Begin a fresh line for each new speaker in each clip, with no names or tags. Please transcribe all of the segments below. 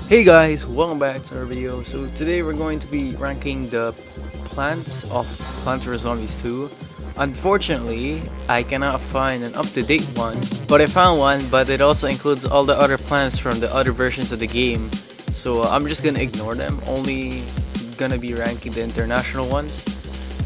Hey guys, welcome back to our video. So today we're going to be ranking the plants of Plants vs Zombies 2. Unfortunately, I cannot find an up-to-date one, but I found one, but it also includes all the other plants from the other versions of the game. So I'm just gonna ignore them, only gonna be ranking the international ones.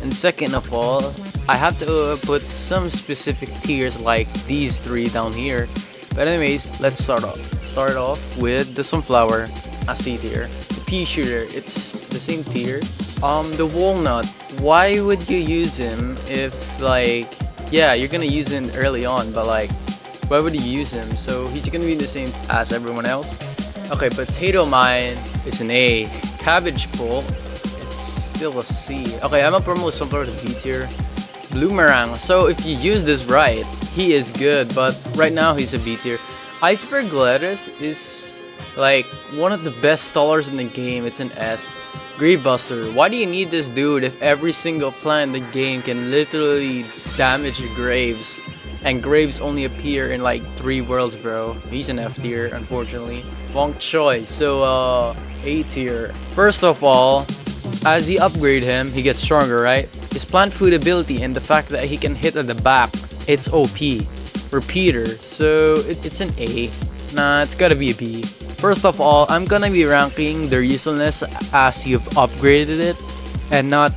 And second of all, I have to put some specific tiers like these three down here. But anyways, let's start off. Start off with the sunflower, a C tier. The pea shooter, it's the same tier. The walnut, why would you use him if yeah, you're gonna use him early on, but why would you use him? So he's gonna be the same as everyone else. Okay, potato mine is an A. Cabbage pole, it's still a C. Okay, I'm gonna promote sunflower to B tier. Bloomerang, so if you use this right, he is good, but right now he's a B tier. Iceberg lettuce is one of the best stallers in the game. It's an S. Gravebuster, why do you need this dude if every single plant in the game can literally damage your graves? And graves only appear in 3 worlds, bro. He's an F tier, unfortunately. Bonk Choi, so A tier. First of all, as you upgrade him, he gets stronger, right? His plant food ability and the fact that he can hit at the back, it's OP. Repeater, so it's an A. Nah, it's gotta be a B. First of all, I'm gonna be ranking their usefulness as you've upgraded it, and not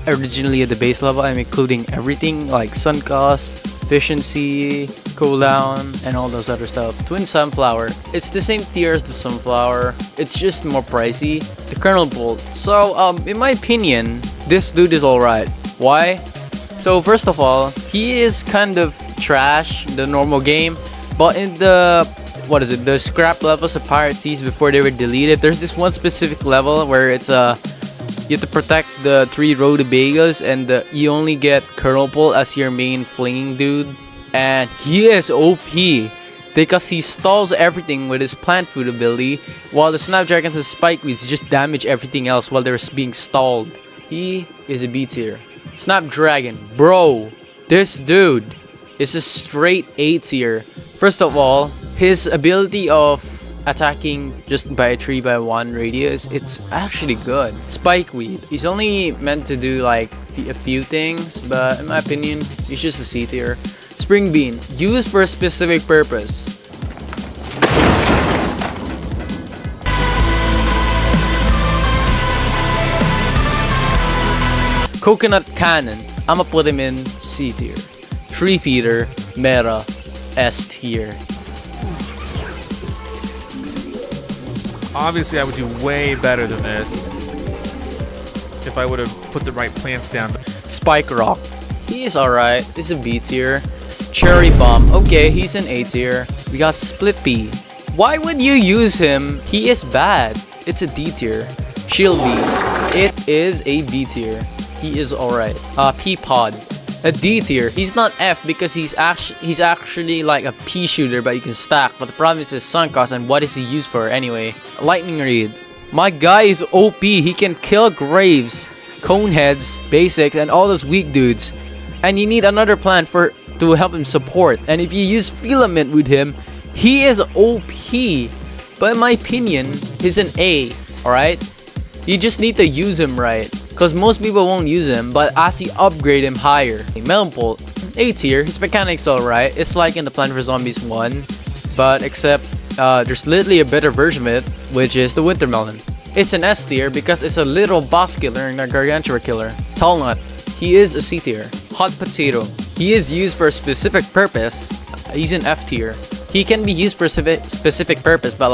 originally at the base level. I'm including everything like sun cost, efficiency, cooldown, and all those other stuff. Twin sunflower, it's the same tier as the sunflower. It's just more pricey. The kernel bolt. So in my opinion, this dude is alright. Why? So first of all, he is kind of trash in the normal game, but in the the scrap levels of Pirate Seas before they were deleted, there's this one specific level where it's you have to protect the 3 rutabagas and you only get kernel bolt as your main flinging dude, and he is OP because he stalls everything with his plant food ability, while the snapdragons and spikeweeds just damage everything else while they're being stalled. He is a B tier. Snapdragon, bro, this dude is a straight A tier. First of all, his ability of attacking just by a 3x1 radius, it's actually good. Spikeweed, he's only meant to do a few things, but in my opinion, he's just a C tier. Spring bean, used for a specific purpose. Coconut cannon, I'ma put him in C tier. Tree Peter, Meta, S tier.
Obviously, I would do way better than this if I would have put the right plants down.
Spike Rock, he is alright. He's a B tier. Cherry Bomb, okay, he's an A tier. We got Split Pea. Why would you use him? He is bad. It's a D tier. Shield Bee, it is a B tier. He is alright. Pea Pod, a D tier. He's not F because he's actually like a pea shooter, but you can stack. But the problem is his sun cost, and what is he used for anyway? Lightning Reed, my guy is OP. He can kill graves, coneheads, basics, and all those weak dudes. And you need another plant to help him support. And if you use filament with him, he is OP. But in my opinion, he's an A. Alright? You just need to use him right, because most people won't use him, but as you upgrade him higher. Melon Bolt, A tier. His mechanics alright. It's like in the Plant vs Zombies 1, but except there's literally a better version of it, which is the Winter Melon. It's an S tier because it's a little boss killer and a gargantua killer. Tall Nut, he is a C tier. Hot Potato, he is used for a specific purpose. He's an F tier. He can be used for a specific purpose, but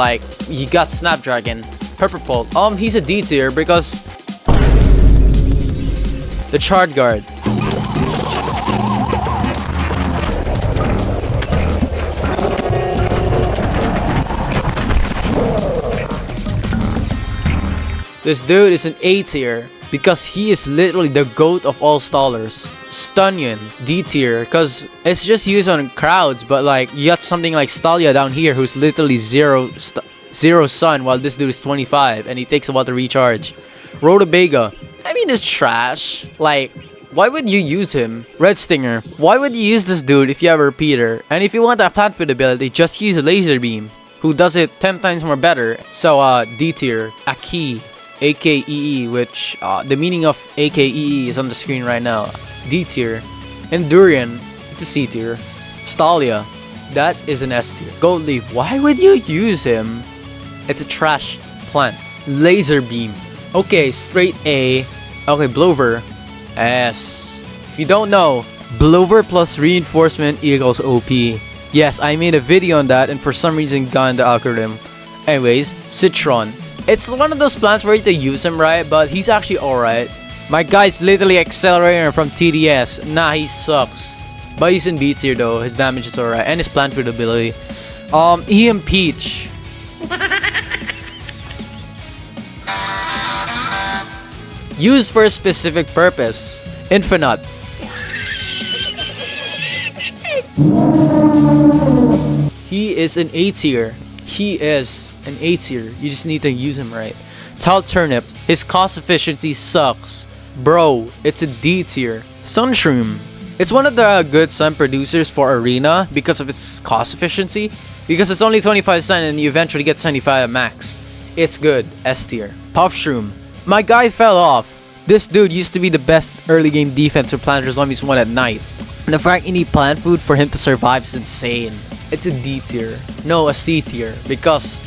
he got Snapdragon. Pepper Pult, he's a D tier because the Chard Guard. This dude is an A tier because he is literally the GOAT of all stallers. Stunyon, D tier, because it's just used on crowds, but you got something like Stalia down here who's literally zero sun, while this dude is 25 and he takes a while to recharge. Rutabaga, I mean, it's trash. Why would you use him? Red Stinger, why would you use this dude if you have a repeater? And if you want that plant food ability, just use a laser beam. who does it 10 times more better. So D tier, Aki, AKEE, which the meaning of AKEE is on the screen right now. D tier. And Durian, it's a C tier. Stalia, that is an S tier. Gold Leaf, why would you use him? It's a trash plant. Laser Beam, okay, straight A. Okay, Blover, S. If you don't know, Blover plus reinforcement equals OP. Yes, I made a video on that and for some reason got in the algorithm. Anyways, Citron. It's one of those plants where you have to use him right, but he's actually alright. My guy's literally accelerator from TDS. Nah, he sucks. But he's in B tier though, his damage is alright, and his plant food ability. EM Peach. Used for a specific purpose. Infinite. He is an A tier. He is an A tier. You just need to use him right. Tal Turnip. His cost efficiency sucks. Bro, it's a D tier. Sunshroom. It's one of the good sun producers for Arena because of its cost efficiency. Because it's only 25 sun and you eventually get 75 at max. It's good. S tier. Puffshroom. My guy fell off. This dude used to be the best early game defense for Planter Zombies 1 at night. And the fact you need plant food for him to survive is insane. It's a D tier. No, a C tier. Because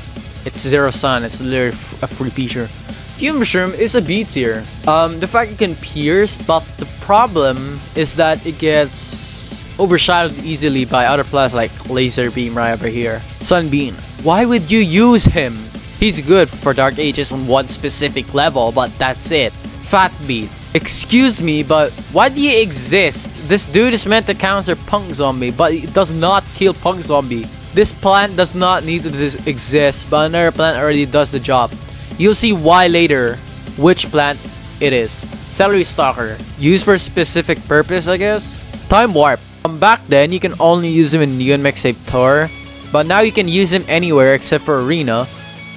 it's 0 sun. It's literally a free feature. Fume Shroom is a B tier. The fact it can pierce, but the problem is that it gets overshadowed easily by other plants like Laser Beam right over here. Sunbeam. Why would you use him? He's good for Dark Ages on one specific level, but that's it. Fat Beat. Excuse me, but why do you exist? This dude is meant to counter Punk Zombie, but it does not kill Punk Zombie. This plant does not need to exist, but another plant already does the job. You'll see why later, which plant it is. Celery Stalker. Used for a specific purpose, I guess? Time Warp. Back then, you can only use him in Neon Mixtape Tour, but now you can use him anywhere except for Arena.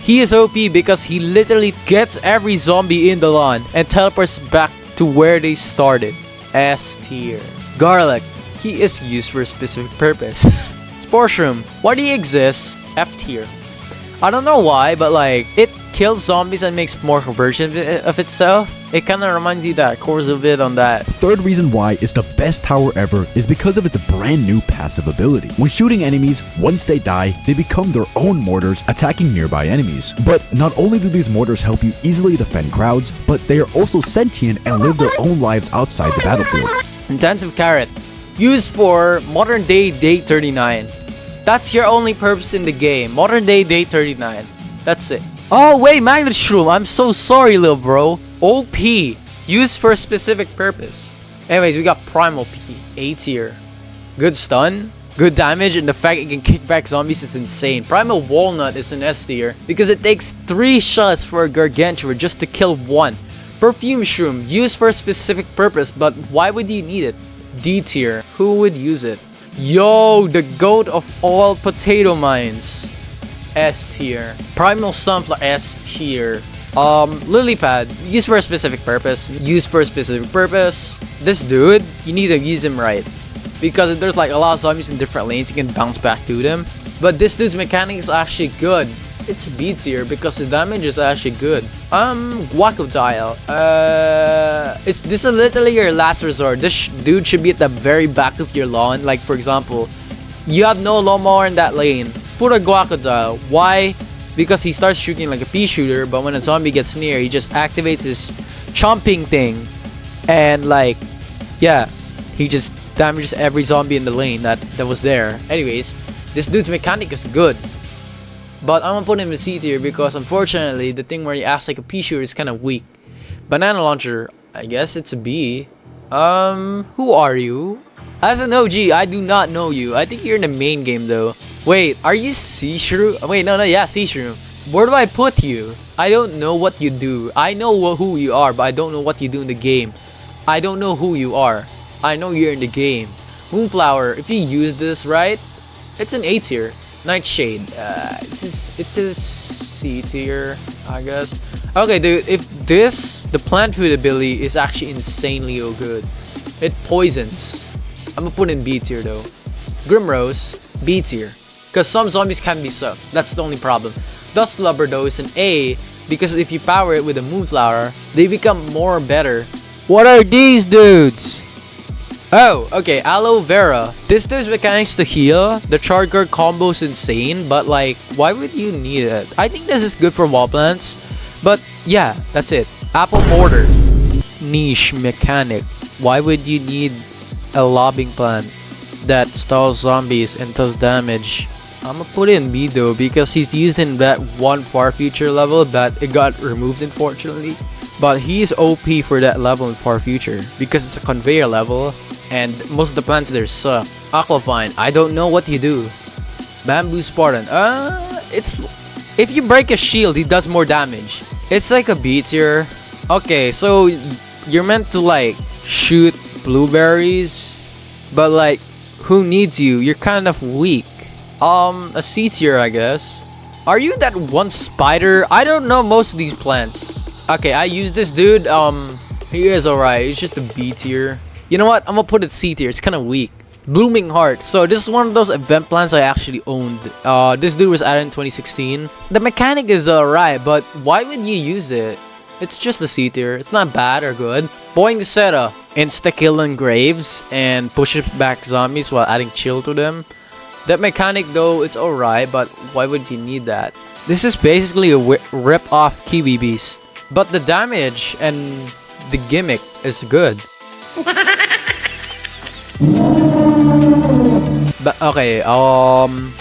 He is OP because he literally gets every zombie in the lawn and teleports back to where they started. S tier. Garlic. He is used for a specific purpose. Spore Shroom. Why do he exist? F tier. I don't know why, but like, it kills zombies and makes more version of itself. It kind of reminds you that cores a bit on that.
Third reason why it's the best tower ever is because of its brand new passive ability. When shooting enemies, once they die, they become their own mortars attacking nearby enemies. But not only do these mortars help you easily defend crowds, but they are also sentient and live their own lives outside the battlefield.
Intensive Carrot. Used for modern day day 39. That's your only purpose in the game. Modern day day 39. That's it. Oh wait, Magnet-Shroom. I'm so sorry, little bro. OP. Used for a specific purpose. Anyways, we got Primal P. A tier. Good stun. Good damage, and the fact it can kick back zombies is insane. Primal Walnut is an S tier because it takes 3 shots for a Gargantua just to kill 1. Perfume Shroom. Used for a specific purpose, but why would you need it? D tier. Who would use it? Yo, the goat of all potato mines. S tier. Primal Sunflower. S tier. Lily Pad. Used for a specific purpose. Used for a specific purpose. This dude, you need to use him right. Because there's like a lot of zombies in different lanes, you can bounce back to them. But this dude's mechanic is actually good. It's B tier because the damage is actually good. Guacodile. This is literally your last resort. This dude should be at the very back of your lawn. Like for example, you have no lawnmower in that lane. Put a Guacodile. Why? Because he starts shooting like a pea shooter, but when a zombie gets near, he just activates his chomping thing, and like, yeah, he just damages every zombie in the lane that was there. Anyways, this dude's mechanic is good. But I'm gonna put him in C tier because unfortunately the thing where he acts like a pea shooter is kind of weak. Banana Launcher, I guess it's a B. Who are you? As an OG, I do not know you. I think you're in the main game though. Wait, are you Sea-Shroom? Wait, no, yeah, Sea-Shroom. Where do I put you? I don't know what you do. I know who you are, but I don't know what you do in the game. I don't know who you are. I know you're in the game. Moonflower, if you use this right, it's an A tier. Nightshade, it's a C tier, I guess. Okay, dude, if the plant food ability is actually insanely good. It poisons. I'm gonna put in B tier though. Grimrose, B tier. because some zombies can be sucked. That's the only problem. Dust Lubber though is an A, because if you power it with a Moonflower, they become more better. What are these dudes? Oh, okay, Aloe Vera. This does mechanics to heal. The Charred Guard combo is insane, but like, why would you need it? I think this is good for wall plants, but yeah, that's it. Apple Mortar. Niche mechanic. Why would you need a lobbing plant that stalls zombies and does damage? I'ma put it in B though, because he's used in that one far future level that it got removed unfortunately. But he's OP for that level in far future, because it's a conveyor level and most of the plants there suck. Aquafine, I don't know what you do. Bamboo Spartan, it's if you break a shield, he does more damage. It's like a B tier. Okay, so you're meant to like shoot blueberries, but like who needs you? You're kind of weak. A C tier, I guess. Are you that one spider? I don't know most of these plants. Okay, I use this dude. He is alright. He's just a B tier. You know what? I'm gonna put it C tier. It's kind of weak. Blooming Heart. So this is one of those event plants I actually owned. This dude was added in 2016. The mechanic is alright, but why would you use it? It's just a C tier. It's not bad or good. Boing Seta. Insta-killing graves and pushes back zombies while adding chill to them. That mechanic though, it's alright, but why would you need that? This is basically a rip-off Kiwi Beast. But the damage and the gimmick is good. But okay,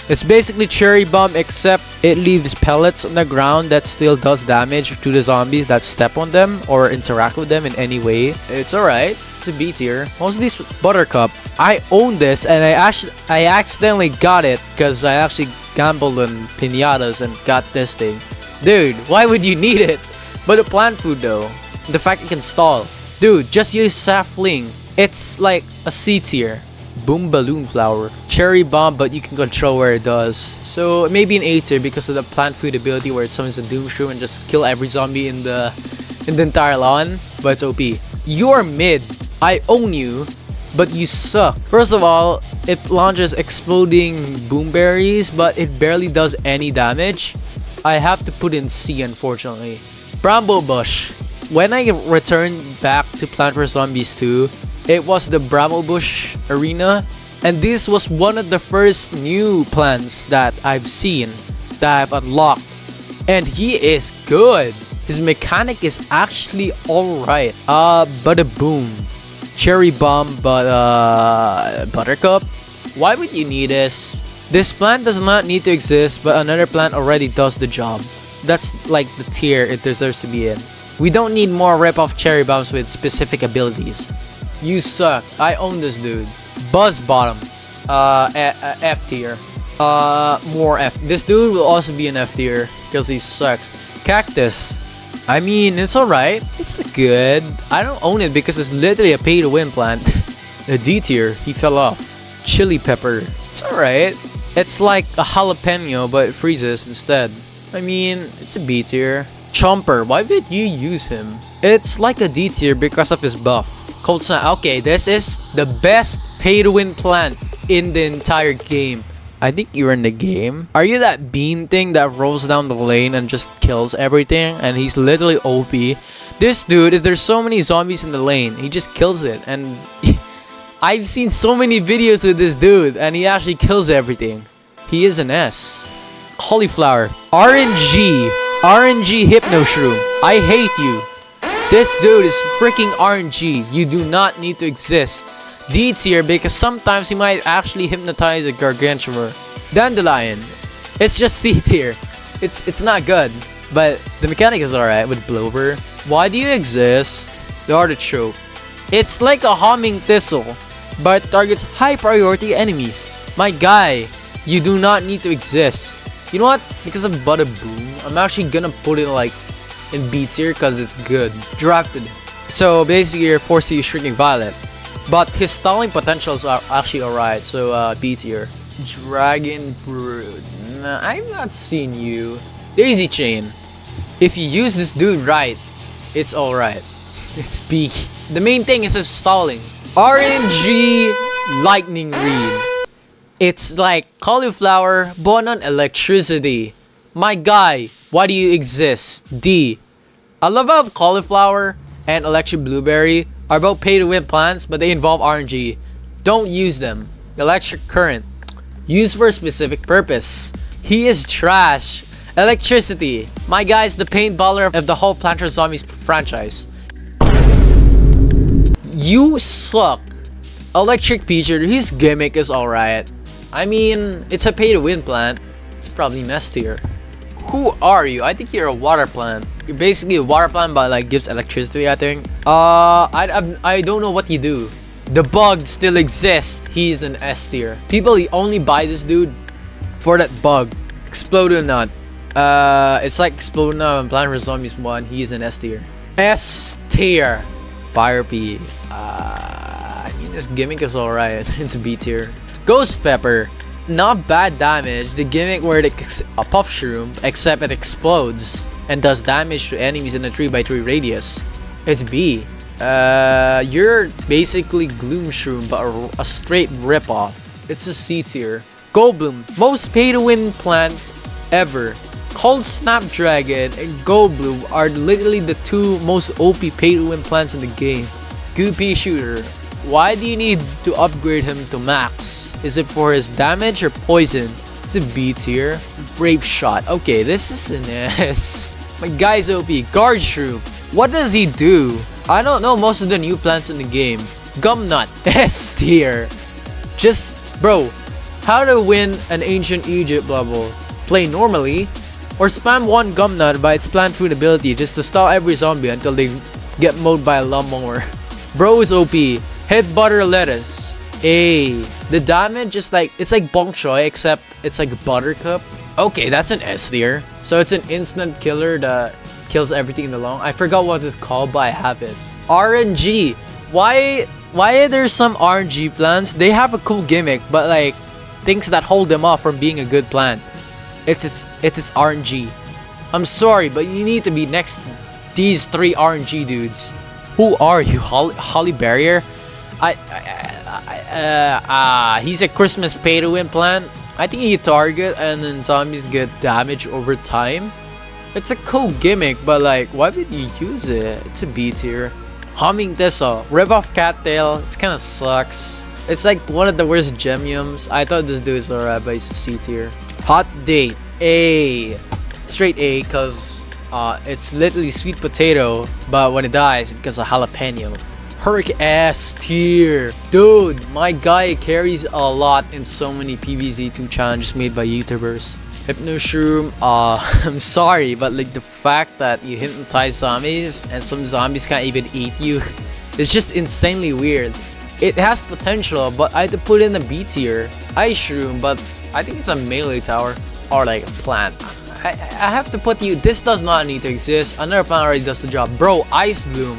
it's basically Cherry Bomb, except it leaves pellets on the ground that still does damage to the zombies that step on them or interact with them in any way. It's alright. It's a B tier. Most of these Buttercup, I own this and I accidentally got it because I actually gambled on pinatas and got this thing. Dude, why would you need it? But the plant food though, the fact it can stall. Dude, just use Sapling. It's like a C tier. Boom Balloon Flower. Cherry Bomb, but you can control where it does. So maybe an A tier because of the plant food ability where it summons a Doomshroom and just kill every zombie in the entire lawn. But it's OP. You're mid. I own you, but you suck. First of all, it launches exploding boomberries, but it barely does any damage. I have to put in C, unfortunately. Bramble Bush. When I returned back to Plant vs Zombies 2, it was the Bramble Bush arena, and this was one of the first new plants that I've seen, that I've unlocked, and he is good. His mechanic is actually alright. But a boom. Cherry Bomb, but Buttercup? Why would you need this? This plant does not need to exist, but another plant already does the job. That's like the tier it deserves to be in. We don't need more rip-off Cherry Bombs with specific abilities. You suck. I own this dude. Buzz Bottom. F tier. More F. This dude will also be an F tier because he sucks. Cactus. I mean, it's alright. It's good. I don't own it because it's literally a pay-to-win plant. A D tier. He fell off. Chili Pepper. It's alright. It's like a jalapeno, but it freezes instead. I mean, it's a B tier. Chomper. Why would you use him? It's like a D tier because of his buff. Cold Snap. Okay, this is the best pay-to-win plant in the entire game. I think you're in the game. Are you that bean thing that rolls down the lane and just kills everything? And he's literally OP. This dude, if there's so many zombies in the lane, he just kills it. And I've seen so many videos with this dude, and he actually kills everything. He is an S. Cauliflower. RNG. RNG Hypno-Shroom. I hate you. This dude is freaking RNG. You do not need to exist. D tier because sometimes he might actually hypnotize a Gargantuar. Dandelion. It's just C tier. It's not good. But the mechanic is alright with Blower. Why do you exist? The Artichoke. It's like a humming thistle, but targets high priority enemies. My guy, you do not need to exist. You know what? Because of Butter Boom, I'm actually gonna put it like in B tier because it's good. Drafted. So basically you're forced to use Shrinking Violet. But his stalling potentials are actually alright, so B tier. Dragon Brood. Nah, I've not seen you. Daisy Chain. If you use this dude right, it's alright. It's B. The main thing is his stalling. RNG Lightning Reed. It's like cauliflower, born on electricity. My guy, why do you exist? D. I love how cauliflower and electric blueberry are both pay-to-win plants, but they involve RNG. Don't use them. Electric current. Used for a specific purpose. He is trash. Electricity. My guy is the paintballer of the whole Plant vs Zombies franchise. You suck. Electric Peacher, his gimmick is alright. I mean, it's a pay-to-win plant. It's probably mess tier. Who are you? I think you're a water plant. You're basically a water plant, but like gives electricity, I think. I don't know what you do. The bug still exists. He's an S tier. People only buy this dude for that bug. Exploded Nut. It's like Exploded Nut and Plant vs Zombies 1. He's an S tier. S tier. Fire Pea. I mean, this gimmick is alright. It's B tier. Ghost Pepper. Not bad damage. The gimmick where it's a puff shroom, except it explodes and does damage to enemies in a 3x3 radius. It's B. You're basically Gloom Shroom, but a straight ripoff. It's a C tier. Goldblum. Most pay-to-win plant ever. Cold Snapdragon and Goldblum are literally the two most OP pay-to-win plants in the game. Goopy Shooter. Why do you need to upgrade him to max? Is it for his damage or poison? It's a B tier. Brave Shot. Okay, this is an S. My guy's OP. Guard Shroom. What does he do? I don't know most of the new plants in the game. Gumnut. S tier. Just, bro, how to win an Ancient Egypt level? Play normally, or spam one Gumnut by its plant food ability just to stall every zombie until they get mowed by a lawnmower. Bro is OP. Head Butter Lettuce. A. The damage is like, it's like Bong Choy, except it's like Buttercup. Okay, that's an S tier. So it's an instant killer that kills everything in the long. I forgot what it's called, but I have it. RNG. Why are there some RNG plants? They have a cool gimmick, but like things that hold them off from being a good plant. It's RNG. I'm sorry, but you need to be next to these three RNG dudes. Who are you? Holly Barrier? He's a Christmas pay-to-win plant. I think you target and then zombies get damage over time. It's a cool gimmick, but like, why would you use it? It's a B tier. Humming Thistle. Rip-off Cattail. It kind of sucks. It's like one of the worst Gemiums. I thought this dude is alright, but he's a C tier. Hot Date. A. Straight A, cause it's literally sweet potato, but when it dies, because of jalapeno. Hurricane S tier. Dude, my guy carries a lot in so many PvZ2 challenges made by YouTubers. Hypno-Shroom, I'm sorry, but like the fact that you hypnotize zombies and some zombies can't even eat you, it's just insanely weird. It has potential, but I had to put in a B tier. Ice-Shroom, but I think it's a melee tower or like a plant. I have to put you, this does not need to exist. Another plant already does the job. Bro, Ice Bloom,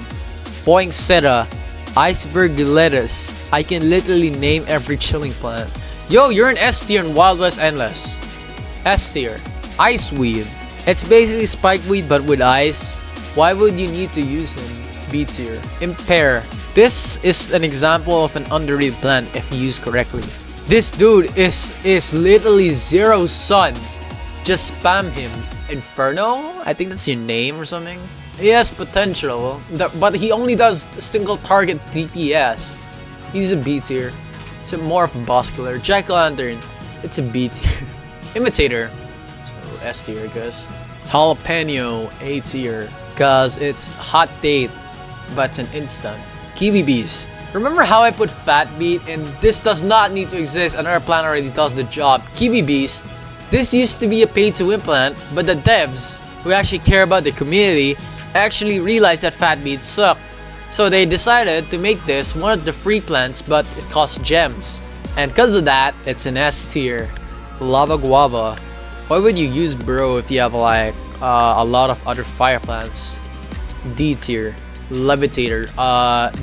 Poinsettia, Iceberg Lettuce. I can literally name every chilling plant. Yo, you're an S tier in Wild West Endless. S tier. Iceweed. It's basically spikeweed but with ice. Why would you need to use him? B tier. Impair. This is an example of an underrated plant if used correctly. This dude is literally zero sun. Just spam him. Inferno? I think that's your name or something. He has potential, but he only does single target DPS. He's a B tier. It's more of a boss killer. Jack-o'-lantern. It's a B tier. Imitator. So S tier, I guess. Jalapeno. A tier. Cause it's hot date, but it's an instant. Kiwi Beast. Remember how I put Fat Beat and this does not need to exist, another plant already does the job. Kiwi Beast. This used to be a pay-to-win plant, but the devs, who actually care about the community, actually realized that Fat Beat sucked. So they decided to make this one of the free plants, but it costs gems. And because of that, it's an S tier. Lava Guava. Why would you use Bro if you have like a lot of other fire plants? D tier. Levitator.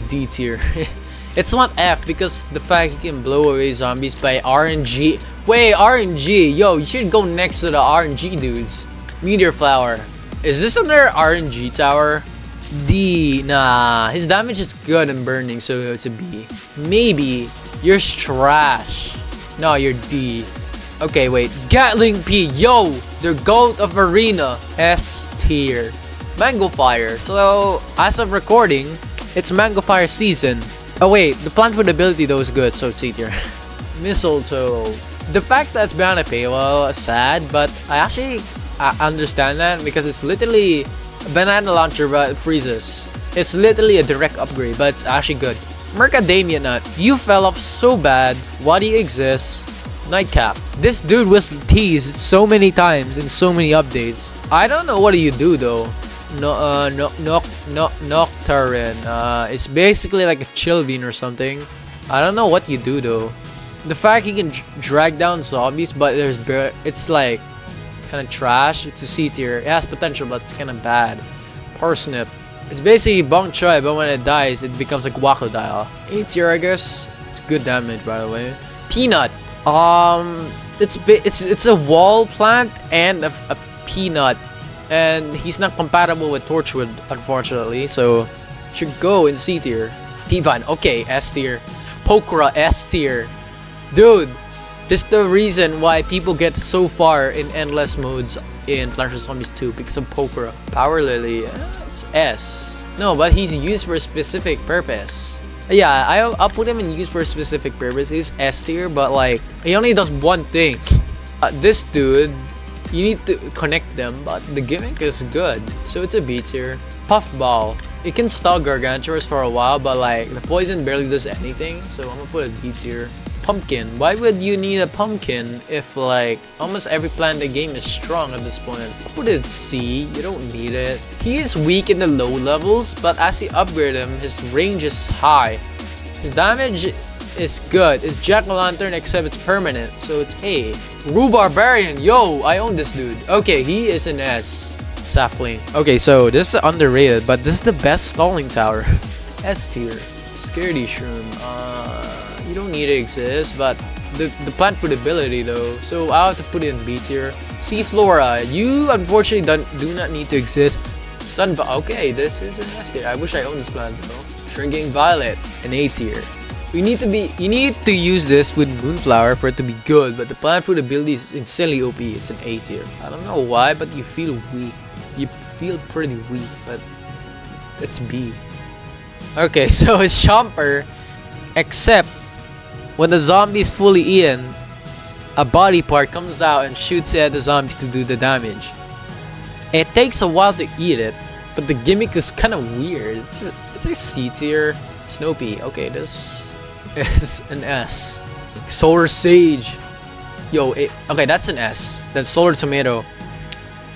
D tier. It's not F because the fact he can blow away zombies by RNG. Wait, RNG. Yo, you should go next to the RNG dudes. Meteor Flower. Is this another RNG tower? D. Nah, his damage is good in burning, so it's a B. Maybe. You're trash. No, you're D. Okay, wait. Gatling P. Yo, the GOAT of Arena. S tier. Mango Fire. So, as of recording, it's Mango Fire season. Oh wait, the plant food ability though is good, so it's C tier. Mistletoe. The fact that it's banana pay, well, sad, but I understand that because it's literally a banana launcher, but it freezes. It's literally a direct upgrade, but it's actually good. Mercadamia Nut. You fell off so bad. Why do you exist? Nightcap. This dude was teased so many times in so many updates. I don't know what do you do though. Nocturne. It's basically like a chill bean or something. I don't know what you do though. The fact he can drag down zombies, but it's like kind of trash. It's a C tier. It has potential, but it's kind of bad. Parsnip. It's basically Bong Choy, but when it dies, it becomes like Crocodile. A tier, I guess. It's good damage, by the way. Peanut. It's a wall plant and a peanut, and he's not compatible with Torchwood, unfortunately. So should go in C tier. Pivine. Okay, S tier. Pokra, S tier. Dude, this is the reason why people get so far in endless modes in Plants vs Zombies 2 because of Pokra. Power Lily, it's S. No, but he's used for a specific purpose. Yeah, I'll put him in use for a specific purpose. He's S tier, but like he only does one thing. This dude, you need to connect them, but the gimmick is good, so it's a B tier. Puffball. It can stall Gargantuars for a while, but like the poison barely does anything, so I'm gonna put a B tier. Pumpkin. Why would you need a pumpkin if like almost every plant in the game is strong at this point? Put it C. You don't need it. He is weak in the low levels, but as you upgrade him, his range is high. His damage is good. It's Jack-o'-lantern except it's permanent, so it's A. Rubarbarian. Yo, I own this dude. Okay, he is an S. Sapling. Okay, so this is underrated, but this is the best stalling tower. S tier. Sea-Shroom. You don't need to exist, but the plant food ability though, so I'll have to put it in B tier. Seaflora, you unfortunately do not need to exist. Okay, this is an S tier. I wish I owned this plant though. Shrinking Violet, an A tier. You need to use this with Moonflower for it to be good, but the plant food ability is insanely OP. It's an A tier. I don't know why, but you feel weak. You feel pretty weak, but it's B. Okay, so it's Chomper, except when the zombie is fully eaten, a body part comes out and shoots at the zombie to do the damage. It takes a while to eat it, but the gimmick is kind of weird. It's a C tier. Snoopy. Okay, this is an S. Solar Sage. Yo, okay, that's an S. Then Solar Tomato.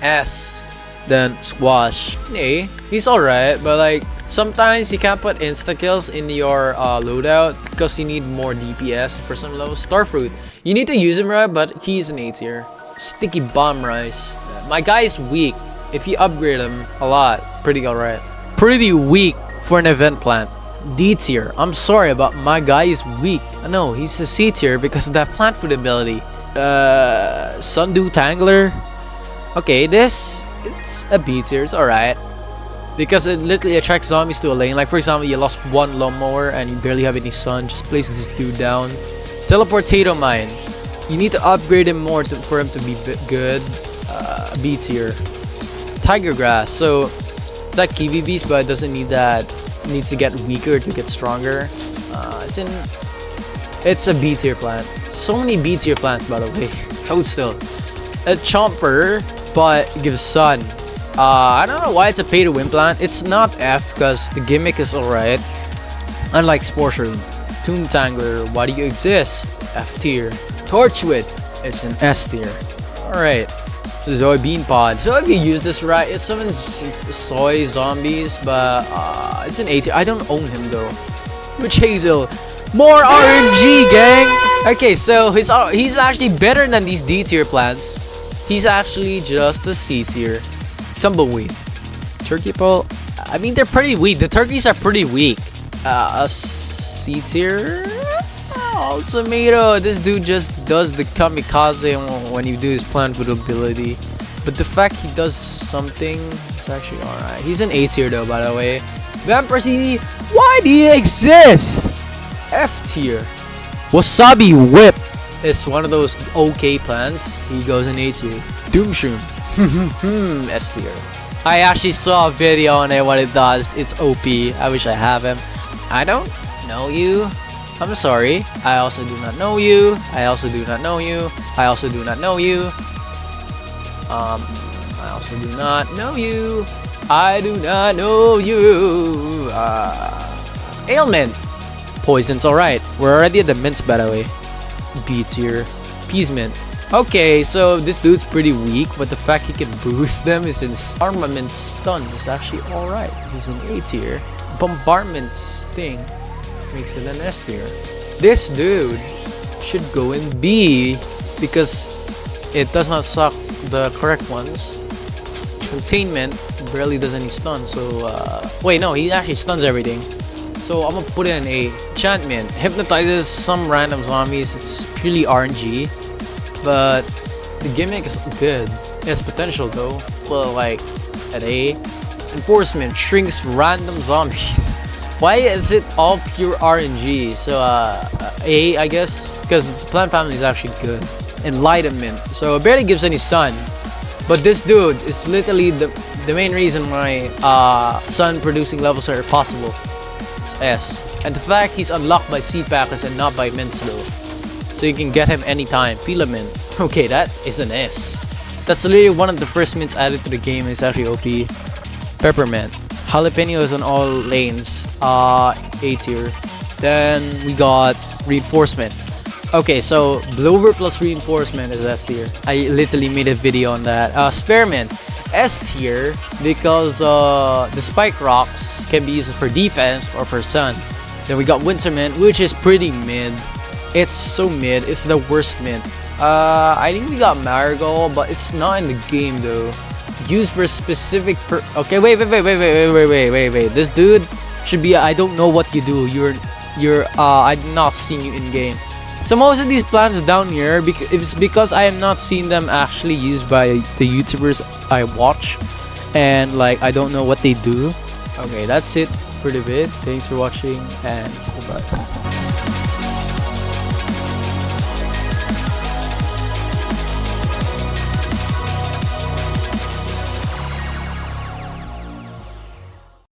S. Then Squash. A. He's alright, but like sometimes you can't put insta-kills in your loadout because you need more DPS for some levels. Starfruit. You need to use him right, but he's an A tier. Sticky Bomb Rice. My guy is weak. If you upgrade him a lot, pretty alright. Pretty weak for an event plant. D tier. I'm sorry, but my guy is weak. No, he's a C tier because of that plant food ability. Sundew Tangler. Okay, it's a B tier. It's alright. Because it literally attracts zombies to a lane. Like for example, you lost one lawnmower and you barely have any sun. Just place this dude down. Teleportato Mine. You need to upgrade him more for him to be good. B tier. Tiger Grass. So it's like Kiwi Beast, but it doesn't need that. It needs to get weaker to get stronger. It's a B tier plant. So many B tier plants, by the way. Toadstool. A Chomper, but it gives sun. I don't know why it's a pay to win plant. It's not F because the gimmick is alright. Unlike Spore-Shroom. Tomb Tangler, why do you exist? F tier. Torchwood, it's an S tier. Alright. Zoe Bean Pod. So if you use this right, it summons soy zombies, but it's an A tier. I don't own him though. Witch Hazel. More RNG, gang! Okay, so he's actually better than these D tier plants. He's actually just a C tier. Tumbleweed. Turkey Pole. I mean, they're pretty weak. The turkeys are pretty weak. A C tier. Oh, tomato. This dude just does the kamikaze when you do his plant food ability. But the fact he does something is actually alright. He's an A tier though, by the way. Vampire CD. Why do you exist? F tier. Wasabi Whip. is one of those okay plants. He goes in A tier. Doomshroom. S tier. I actually saw a video on it, what it does. It's OP. I wish I have him. I don't know you. I'm sorry. I also do not know you. I also do not know you. I also do not know you. I also do not know you. I do not know you. Ailment. Poison's alright. We're already at the mints, by the way. B tier. Peasmint. Okay, so this dude's pretty weak, but the fact he can boost them is his armament stun is actually alright. He's in A tier. Bombardment sting makes it an S tier. This dude should go in B because it does not suck the correct ones. Containment barely does any stun, so wait, no, he actually stuns everything. So I'm gonna put it in A. Enchantment hypnotizes some random zombies. It's purely RNG, but the gimmick is good. It has potential though. Well, like at A. Enforcement shrinks random zombies. Why is it all pure RNG? So A, I guess, because the plant family is actually good. Enlightenment, so it barely gives any sun, but this dude is literally the main reason why sun producing levels are possible. It's S. And the fact he's unlocked by seed packers and not by mints though, so you can get him anytime. Filament, okay, that is an S. That's literally one of the first mints added to the game. It's actually OP. Peppermint, jalapenos on all lanes, A tier. Then we got reinforcement. Okay, so blower plus reinforcement is S tier. I literally made a video on that. Spearmint, S tier, because the spike rocks can be used for defense or for sun. Then we got Wintermint, which is pretty mid. It's so mid. It's the worst mid. I think we got Marigold, but it's not in the game though. Used for specific okay, wait. This dude should be I don't know what you do. I've not seen you in game. So most of these plants down here, it's because I have not seen them actually used by the YouTubers I watch, and like I don't know what they do. Okay, that's it for the vid. Thanks for watching and goodbye.